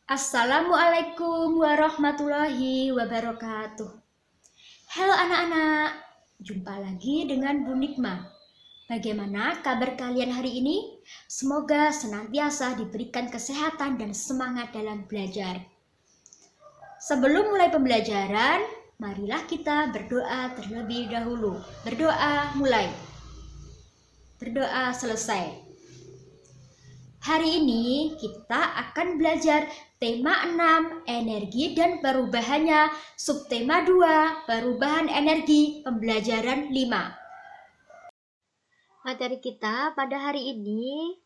Assalamualaikum warahmatullahi wabarakatuh. Halo anak-anak, jumpa lagi dengan Bu Nikma. Bagaimana kabar kalian hari ini? Semoga senantiasa diberikan kesehatan dan semangat dalam belajar. Sebelum mulai pembelajaran, marilah kita berdoa terlebih dahulu. Berdoa mulai. Berdoa selesai. Hari ini kita akan belajar tema 6, energi dan perubahannya, subtema 2, perubahan energi, pembelajaran 5. Materi kita pada hari ini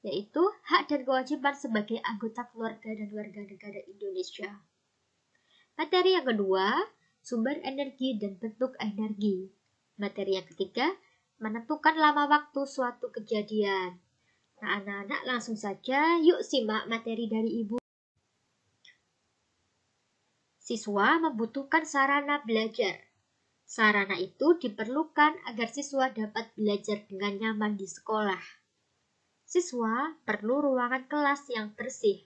yaitu hak dan kewajiban sebagai anggota keluarga dan warga negara Indonesia. Materi yang kedua, sumber energi dan bentuk energi. Materi yang ketiga, menentukan lama waktu suatu kejadian. Nah, anak-anak langsung saja yuk simak materi dari Ibu. Siswa membutuhkan sarana belajar. Sarana itu diperlukan agar siswa dapat belajar dengan nyaman di sekolah. Siswa perlu ruangan kelas yang bersih.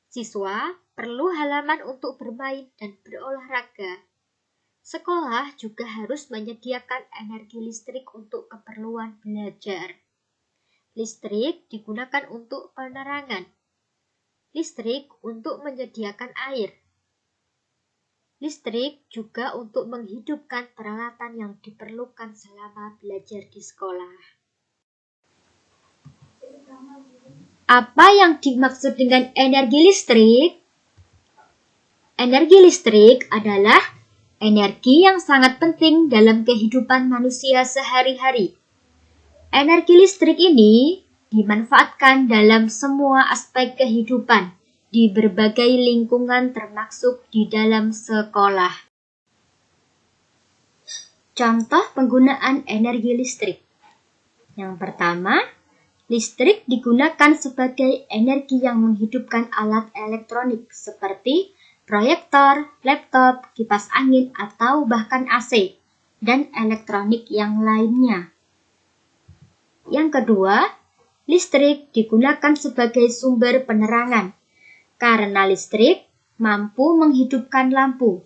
Siswa perlu halaman untuk bermain dan berolahraga. Sekolah juga harus menyediakan energi listrik untuk keperluan belajar. Listrik digunakan untuk penerangan. Listrik untuk menyediakan air. Listrik juga untuk menghidupkan peralatan yang diperlukan selama belajar di sekolah. Apa yang dimaksud dengan energi listrik? Energi listrik adalah energi yang sangat penting dalam kehidupan manusia sehari-hari. Energi listrik ini dimanfaatkan dalam semua aspek kehidupan di berbagai lingkungan termasuk di dalam sekolah. Contoh penggunaan energi listrik. Yang pertama, listrik digunakan sebagai energi yang menghidupkan alat elektronik seperti proyektor, laptop, kipas angin, atau bahkan AC, dan elektronik yang lainnya. Yang kedua, listrik digunakan sebagai sumber penerangan. Karena listrik mampu menghidupkan lampu.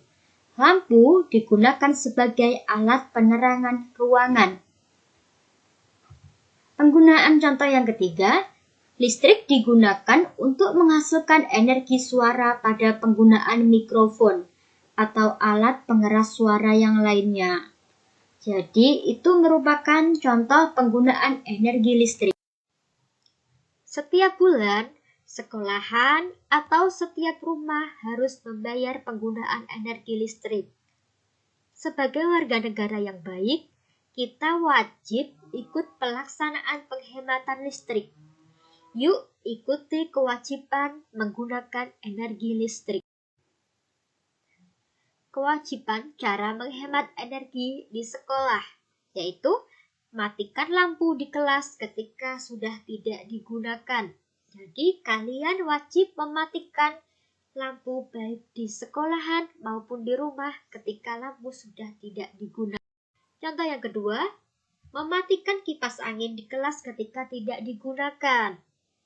Lampu digunakan sebagai alat penerangan ruangan. Penggunaan contoh yang ketiga, listrik digunakan untuk menghasilkan energi suara pada penggunaan mikrofon atau alat pengeras suara yang lainnya. Jadi, itu merupakan contoh penggunaan energi listrik. Setiap bulan, sekolahan atau setiap rumah harus membayar penggunaan energi listrik. Sebagai warga negara yang baik, kita wajib ikut pelaksanaan penghematan listrik. Yuk ikuti kewajiban menggunakan energi listrik. Kewajiban cara menghemat energi di sekolah, yaitu matikan lampu di kelas ketika sudah tidak digunakan. Jadi kalian wajib mematikan lampu baik di sekolahan maupun di rumah ketika lampu sudah tidak digunakan. Contoh yang kedua, mematikan kipas angin di kelas ketika tidak digunakan.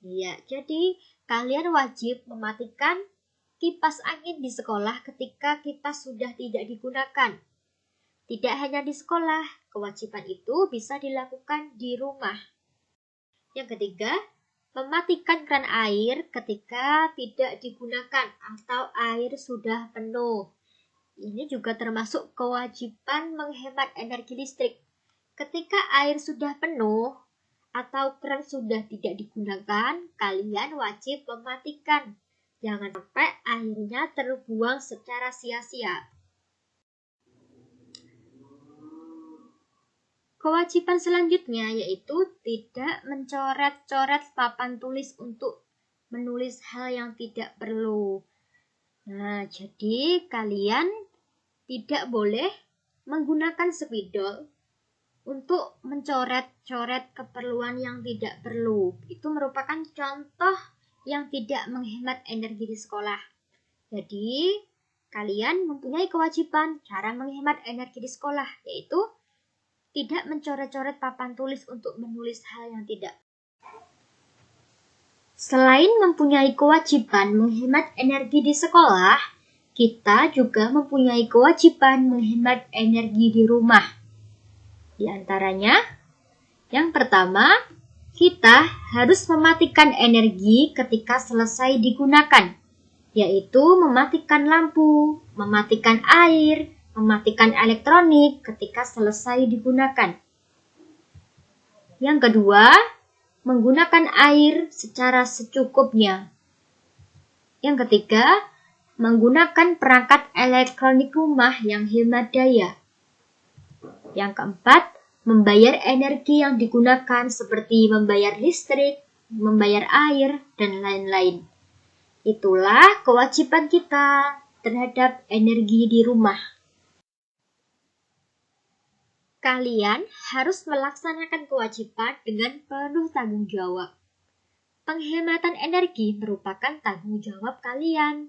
Ya, jadi kalian wajib mematikan kipas angin di sekolah ketika kipas sudah tidak digunakan. Tidak hanya di sekolah, kewajiban itu bisa dilakukan di rumah. Yang ketiga, mematikan keran air ketika tidak digunakan atau air sudah penuh. Ini juga termasuk kewajiban menghemat energi listrik. Ketika air sudah penuh atau keran sudah tidak digunakan, kalian wajib mematikan. Jangan sampai airnya terbuang secara sia-sia. Kewajiban selanjutnya yaitu tidak mencoret-coret papan tulis untuk menulis hal yang tidak perlu. Nah, jadi kalian tidak boleh menggunakan spidol untuk mencoret-coret keperluan yang tidak perlu. Itu merupakan contoh yang tidak menghemat energi di sekolah. Jadi, kalian mempunyai kewajiban cara menghemat energi di sekolah, yaitu tidak mencoret-coret papan tulis untuk menulis hal yang tidak. Selain mempunyai kewajiban menghemat energi di sekolah, kita juga mempunyai kewajiban menghemat energi di rumah. Di antaranya, yang pertama, kita harus mematikan energi ketika selesai digunakan, yaitu mematikan lampu, mematikan air, mematikan elektronik ketika selesai digunakan. Yang kedua, menggunakan air secara secukupnya. Yang ketiga, menggunakan perangkat elektronik rumah yang hemat daya. Yang keempat, membayar energi yang digunakan seperti membayar listrik, membayar air, dan lain-lain. Itulah kewajiban kita terhadap energi di rumah. Kalian harus melaksanakan kewajiban dengan penuh tanggung jawab. Penghematan energi merupakan tanggung jawab kalian.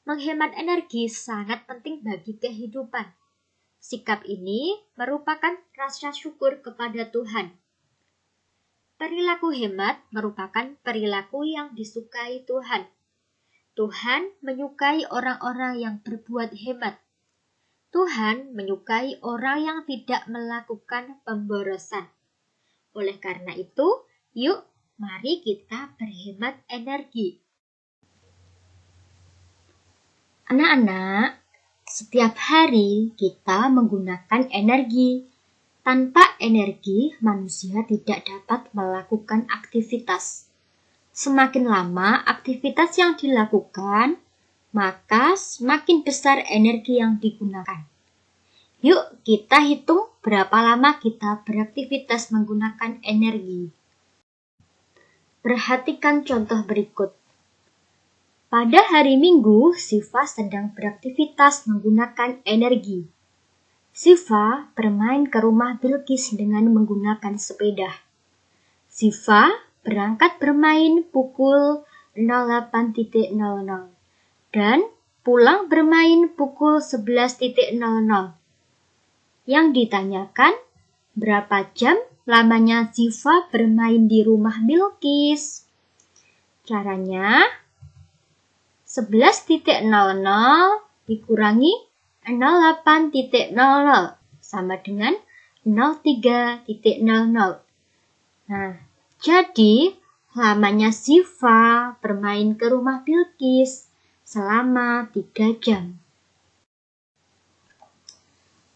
Menghemat energi sangat penting bagi kehidupan. Sikap ini merupakan rasa syukur kepada Tuhan. Perilaku hemat merupakan perilaku yang disukai Tuhan. Tuhan menyukai orang-orang yang berbuat hemat. Tuhan menyukai orang yang tidak melakukan pemborosan. Oleh karena itu, yuk mari kita berhemat energi. Anak-anak, setiap hari kita menggunakan energi. Tanpa energi, manusia tidak dapat melakukan aktivitas. Semakin lama aktivitas yang dilakukan, maka semakin besar energi yang digunakan. Yuk kita hitung berapa lama kita beraktivitas menggunakan energi. Perhatikan contoh berikut. Pada hari Minggu, Siva sedang beraktivitas menggunakan energi. Siva bermain ke rumah Bilqis dengan menggunakan sepeda. Siva berangkat bermain pukul 08.00 dan pulang bermain pukul 11.00. Yang ditanyakan, berapa jam lamanya Siva bermain di rumah Bilqis? Caranya, 11.00 dikurangi 08.00 sama dengan 03.00. Nah, jadi lamanya Siva bermain ke rumah Bilqis selama 3 jam.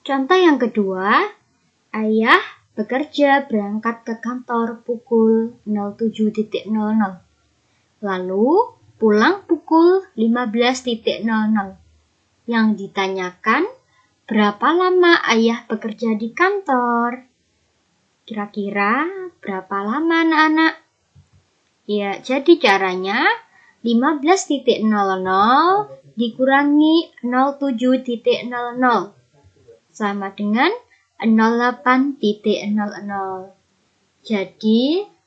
Contoh yang kedua, ayah bekerja berangkat ke kantor pukul 07.00. Lalu pulang pukul 15.00. Yang ditanyakan, berapa lama ayah bekerja di kantor? Kira-kira berapa lama anak-anak? Ya, jadi caranya 15.00 dikurangi 07.00 sama dengan 08.00. Jadi,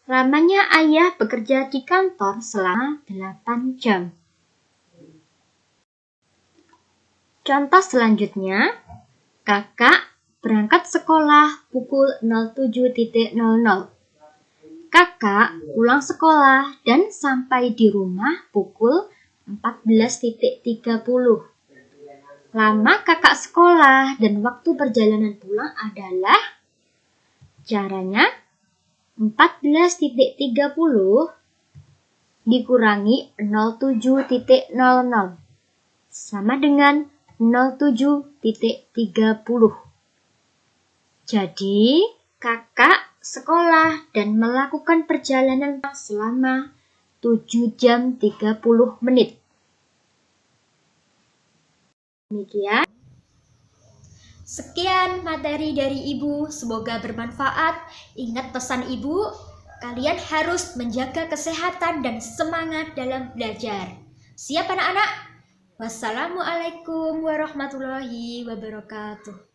lamanya ayah bekerja di kantor selama 8 jam. Contoh selanjutnya, kakak berangkat sekolah pukul 07.00. Kakak pulang sekolah dan sampai di rumah pukul 14.30. Lama kakak sekolah dan waktu perjalanan pulang adalah, caranya 14.30 dikurangi 07.00 sama dengan 07.30. Jadi, kakak sekolah dan melakukan perjalanan selama 7 jam 30 menit. Demikian. Sekian materi dari Ibu, semoga bermanfaat. Ingat pesan Ibu, kalian harus menjaga kesehatan dan semangat dalam belajar. Siap anak-anak? Wassalamualaikum warahmatullahi wabarakatuh.